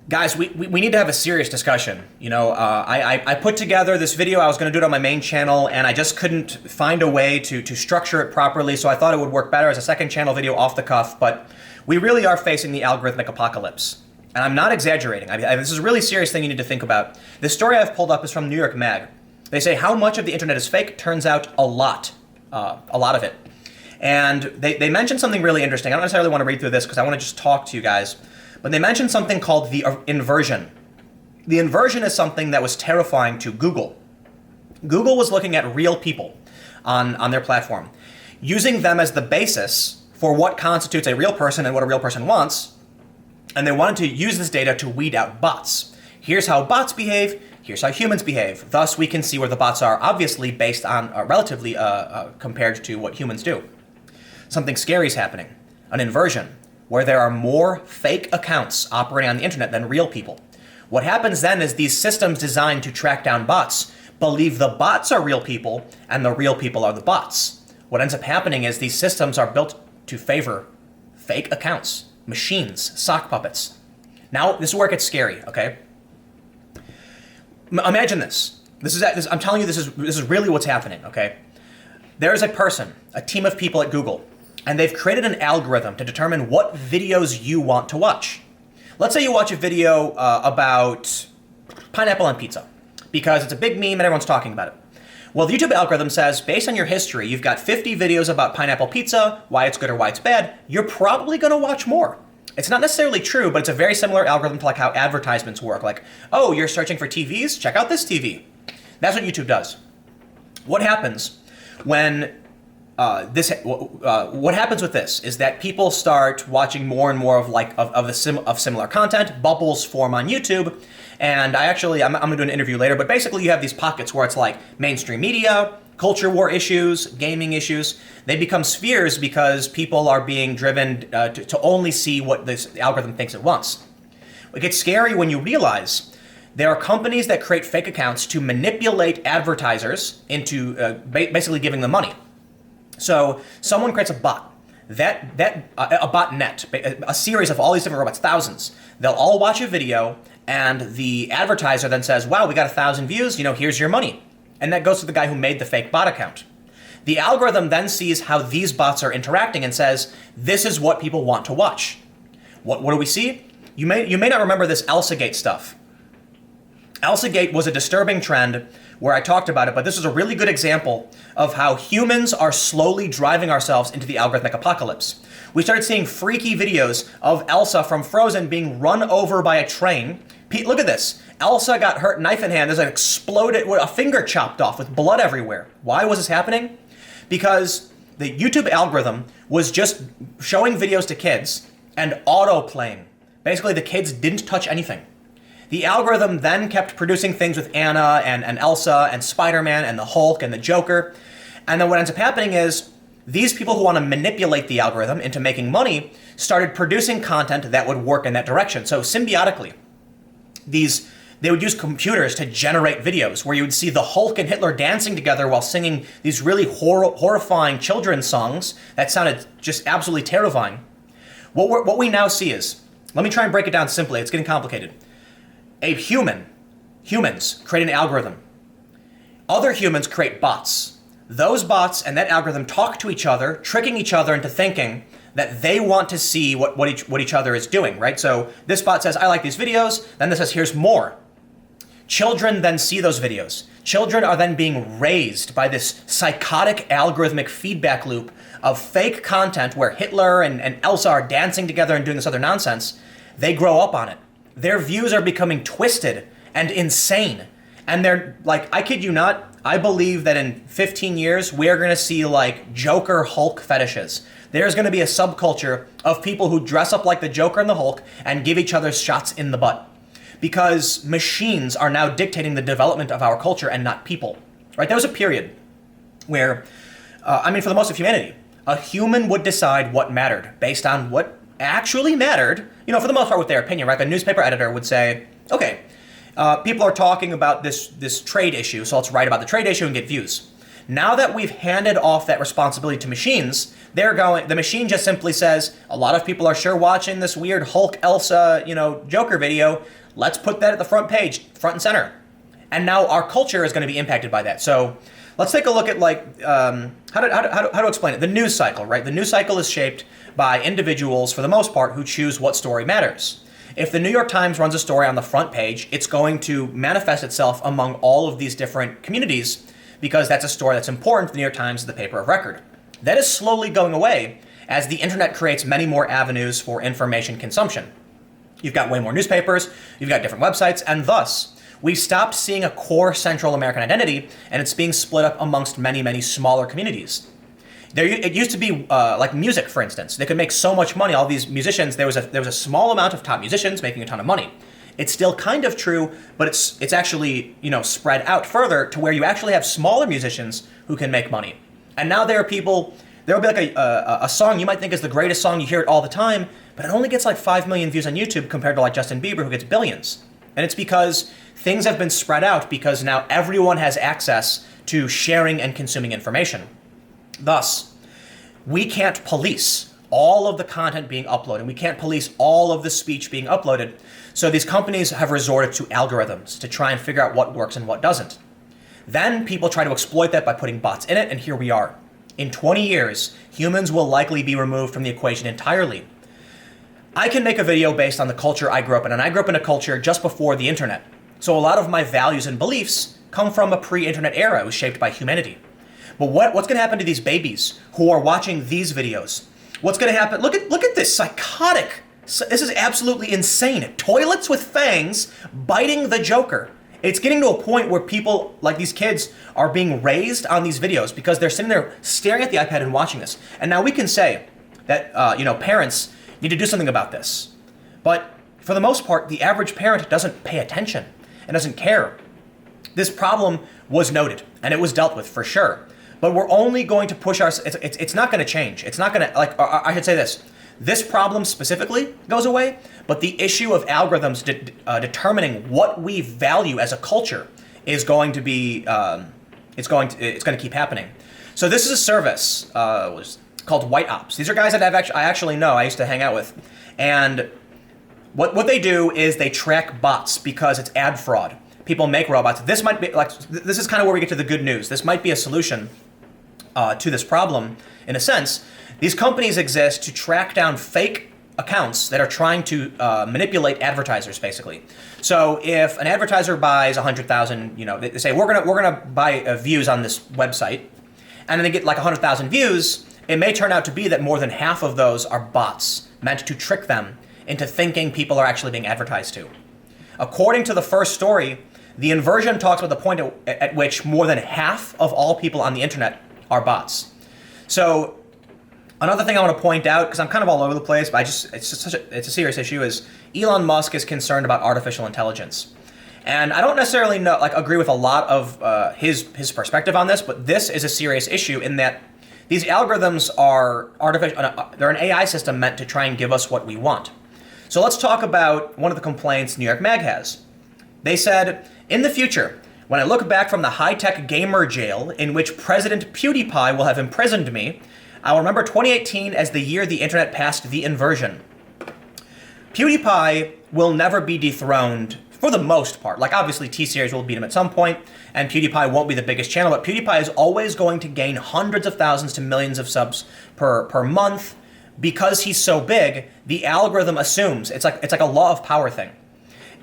Guys, we need to have a serious discussion. I put together this video. I was going to do it on my main channel, and I just couldn't find a way to structure it properly, so I thought it would work better as a second channel video off the cuff, but we really are facing the algorithmic apocalypse. And I'm not exaggerating. This is a really serious thing you need to think about. The story I've pulled up is from New York Mag. They say how much of the internet is fake. Turns out a lot of it. And they mentioned something really interesting. I don't necessarily want to read through this because I want to just talk to you guys. But they mentioned something called the inversion. The inversion is something that was terrifying to Google. Google was looking at real people on their platform, using them as the basis for what constitutes a real person and what a real person wants. And they wanted to use this data to weed out bots. Here's how bots behave. Here's how humans behave. Thus, we can see where the bots are, obviously based on relatively compared to what humans do. Something scary is happening, an inversion, where there are more fake accounts operating on the internet than real people. What happens then is these systems designed to track down bots believe the bots are real people and the real people are the bots. What ends up happening is these systems are built to favor fake accounts, machines, sock puppets. Now, this is where it gets scary, okay? Imagine this. I'm telling you, this is really what's happening, okay? There is a person, a team of people at Google, and they've created an algorithm to determine what videos you want to watch. Let's say you watch a video about pineapple on pizza, because it's a big meme and everyone's talking about it. Well, the YouTube algorithm says, based on your history, you've got 50 videos about pineapple pizza, why it's good or why it's bad, you're probably gonna watch more. It's not necessarily true, but it's a very similar algorithm to like how advertisements work. Like, oh, you're searching for TVs? Check out this TV. That's what YouTube does. What happens when what happens with this is that people start watching more and more of similar content. Bubbles form on YouTube, and I'm gonna do an interview later. But basically, you have these pockets where it's like mainstream media, culture war issues, gaming issues. They become spheres because people are being driven to only see what this algorithm thinks it wants. It gets scary when you realize there are companies that create fake accounts to manipulate advertisers into basically giving them money. So someone creates a bot, a botnet, a series of all these different robots, thousands. They'll all watch a video, and the advertiser then says, "Wow, we got 1,000 views. Here's your money," and that goes to the guy who made the fake bot account. The algorithm then sees how these bots are interacting and says, "This is what people want to watch." What do we see? You may not remember this ElsaGate stuff. ElsaGate was a disturbing trend where I talked about it, but this is a really good example of how humans are slowly driving ourselves into the algorithmic apocalypse. We started seeing freaky videos of Elsa from Frozen being run over by a train. Pete, look at this. Elsa got hurt, knife in hand. There's an exploded, a finger chopped off with blood everywhere. Why was this happening? Because the YouTube algorithm was just showing videos to kids and auto-playing. Basically, the kids didn't touch anything. The algorithm then kept producing things with Anna and Elsa and Spider-Man and the Hulk and the Joker. And then what ends up happening is these people who want to manipulate the algorithm into making money started producing content that would work in that direction. So symbiotically, they would use computers to generate videos where you would see the Hulk and Hitler dancing together while singing these really horrifying children's songs that sounded just absolutely terrifying. What we now see is, let me try and break it down simply, it's getting complicated. Humans create an algorithm. Other humans create bots. Those bots and that algorithm talk to each other, tricking each other into thinking that they want to see what each other is doing, right? So this bot says, "I like these videos," then this says, "Here's more." Children then see those videos. Children are then being raised by this psychotic algorithmic feedback loop of fake content where Hitler and Elsa are dancing together and doing this other nonsense. They grow up on it. Their views are becoming twisted and insane. And they're like, I kid you not, I believe that in 15 years, we're gonna see like Joker Hulk fetishes. There's gonna be a subculture of people who dress up like the Joker and the Hulk and give each other shots in the butt. Because machines are now dictating the development of our culture and not people, right? There was a period where, for the most of humanity, a human would decide what mattered based on what actually mattered, for the most part with their opinion, right? A newspaper editor would say, okay, people are talking about this trade issue, so let's write about the trade issue and get views. Now that we've handed off that responsibility to machines, The machine just simply says, a lot of people are sure watching this weird Hulk Elsa, Joker video. Let's put that at the front page, front and center. And now our culture is going to be impacted by that. So let's take a look at how to explain it. The news cycle, right? The news cycle is shaped by individuals, for the most part, who choose what story matters. If the New York Times runs a story on the front page, it's going to manifest itself among all of these different communities because that's a story that's important. The New York Times is the paper of record. That is slowly going away as the internet creates many more avenues for information consumption. You've got way more newspapers, you've got different websites, and thus, we've stopped seeing a core Central American identity, and it's being split up amongst many, many smaller communities. It used to be like music, for instance. They could make so much money. All these musicians, there was a small amount of top musicians making a ton of money. It's still kind of true, but it's actually spread out further to where you actually have smaller musicians who can make money. And now there are people. There will be like a song you might think is the greatest song. You hear it all the time, but it only gets like 5 million views on YouTube compared to like Justin Bieber, who gets billions. And it's because things have been spread out because now everyone has access to sharing and consuming information. Thus, we can't police all of the content being uploaded. We can't police all of the speech being uploaded. So these companies have resorted to algorithms to try and figure out what works and what doesn't. Then people try to exploit that by putting bots in it, and here we are. In 20 years, humans will likely be removed from the equation entirely. I can make a video based on the culture I grew up in, and I grew up in a culture just before the internet. So a lot of my values and beliefs come from a pre-internet era. It was shaped by humanity. But what's going to happen to these babies who are watching these videos? What's going to happen? Look at this psychotic. This is absolutely insane. Toilets with fangs biting the Joker. It's getting to a point where people like these kids are being raised on these videos because they're sitting there staring at the iPad and watching this. And now we can say that parents need to do something about this. But for the most part, the average parent doesn't pay attention and doesn't care. This problem was noted and it was dealt with for sure. But we're only going to push it's not going to change. It's not going to, I should say this. This problem specifically goes away, but the issue of algorithms determining what we value as a culture is going to be, it's going to keep happening. So this is a service called White Ops. These are guys that I actually know. I used to hang out with, and what they do is they track bots because it's ad fraud. People make robots. This might be this is kind of where we get to the good news. This might be a solution to this problem in a sense. These companies exist to track down fake accounts that are trying to manipulate advertisers, basically. So if an advertiser buys 100,000, they say we're gonna buy views on this website, and then they get like 100,000 views, it may turn out to be that more than half of those are bots meant to trick them into thinking people are actually being advertised to. According to the first story, the inversion talks about the point at which more than half of all people on the internet are bots. So another thing I want to point out, because I'm kind of all over the place, but it's a serious issue, is Elon Musk is concerned about artificial intelligence. And I don't necessarily agree with a lot of his perspective on this, but this is a serious issue in that these algorithms are they're an AI system meant to try and give us what we want. So let's talk about one of the complaints New York Mag has. They said, in the future, when I look back from the high-tech gamer jail in which President PewDiePie will have imprisoned me, I will remember 2018 as the year the internet passed the inversion. PewDiePie will never be dethroned for the most part. Obviously, T-Series will beat him at some point, and PewDiePie won't be the biggest channel, but PewDiePie is always going to gain hundreds of thousands to millions of subs per month. Because he's so big, the algorithm assumes, it's like a law of power thing.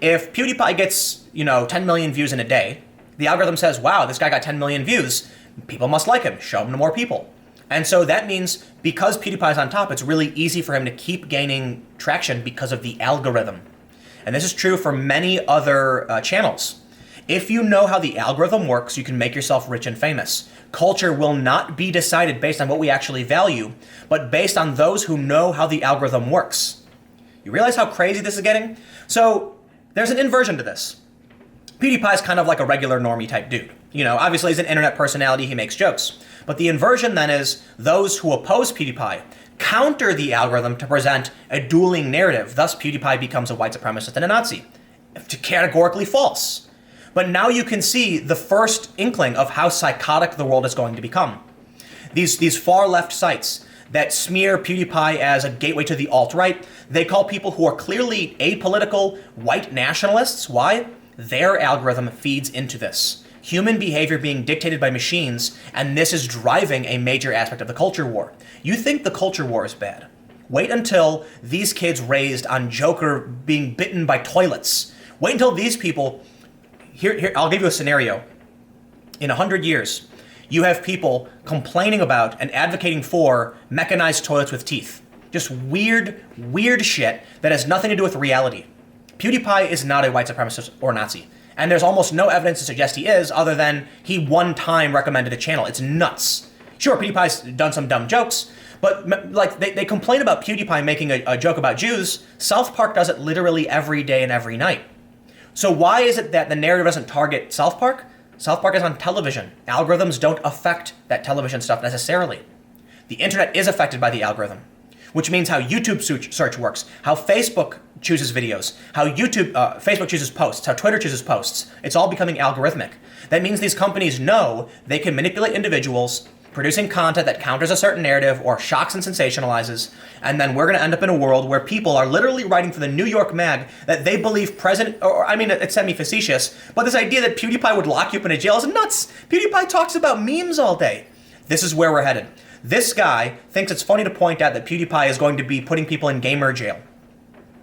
If PewDiePie gets, 10 million views in a day, the algorithm says, wow, this guy got 10 million views, people must like him, show him to more people. And so that means because PewDiePie's on top, it's really easy for him to keep gaining traction because of the algorithm. And this is true for many other channels. If you know how the algorithm works, you can make yourself rich and famous. Culture will not be decided based on what we actually value, but based on those who know how the algorithm works. You realize how crazy this is getting? So there's an inversion to this. PewDiePie's kind of like a regular normie type dude. Obviously he's an internet personality, he makes jokes. But the inversion then is those who oppose PewDiePie counter the algorithm to present a dueling narrative. Thus PewDiePie becomes a white supremacist and a Nazi. Categorically false. But now you can see the first inkling of how psychotic the world is going to become. These far left sites, that smear PewDiePie as a gateway to the alt-right. They call people who are clearly apolitical white nationalists. Why? Their algorithm feeds into this. Human behavior being dictated by machines, and this is driving a major aspect of the culture war. You think the culture war is bad. Wait until these kids raised on Joker being bitten by toilets. Wait until these people, here, I'll give you a scenario. In 100 years, you have people complaining about and advocating for mechanized toilets with teeth. Just weird shit that has nothing to do with reality. PewDiePie is not a white supremacist or Nazi. And there's almost no evidence to suggest he is, other than he one time recommended a channel. It's nuts. Sure, PewDiePie's done some dumb jokes, but like they complain about PewDiePie making a joke about Jews. South Park does it literally every day and every night. So why is it that the narrative doesn't target South Park? South Park is on television. Algorithms don't affect that television stuff necessarily. The internet is affected by the algorithm, which means how YouTube search works, how Facebook chooses videos, how Facebook chooses posts, how Twitter chooses posts. It's all becoming algorithmic. That means these companies know they can manipulate individuals, producing content that counters a certain narrative or shocks and sensationalizes, and then we're going to end up in a world where people are literally writing for the New York Mag that they believe it's semi-facetious, but this idea that PewDiePie would lock you up in a jail is nuts. PewDiePie talks about memes all day. This is where we're headed. This guy thinks it's funny to point out that PewDiePie is going to be putting people in gamer jail.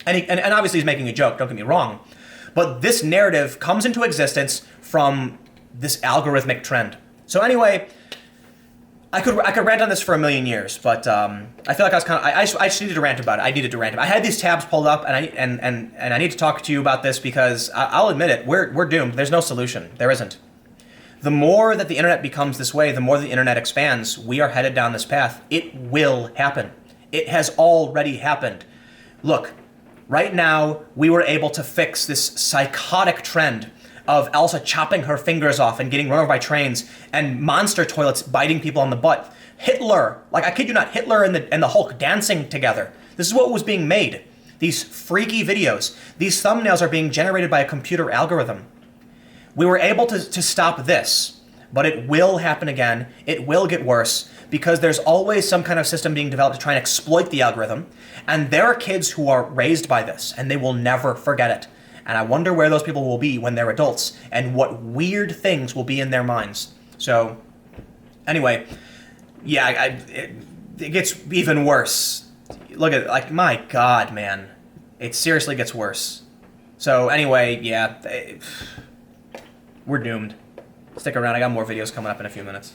And obviously he's making a joke, don't get me wrong. But this narrative comes into existence from this algorithmic trend. So anyway, I could rant on this for a million years, but I feel like I just needed to rant about it. I needed to rant about it. I had these tabs pulled up, and I need to talk to you about this because I'll admit it, we're doomed. There's no solution. There isn't. The more that the internet becomes this way, the more the internet expands. We are headed down this path. It will happen. It has already happened. Look, right now, we were able to fix this psychotic trend of Elsa chopping her fingers off and getting run over by trains, and monster toilets biting people on the butt. Hitler, like I kid you not, Hitler and the Hulk dancing together. This is what was being made. These freaky videos. These thumbnails are being generated by a computer algorithm. We were able to stop this, but it will happen again. It will get worse because there's always some kind of system being developed to try and exploit the algorithm. And there are kids who are raised by this and they will never forget it. And I wonder where those people will be when they're adults and what weird things will be in their minds. So anyway, yeah, it gets even worse. Look at it, like, my God, man. It seriously gets worse. So anyway, yeah, we're doomed. Stick around, I got more videos coming up in a few minutes.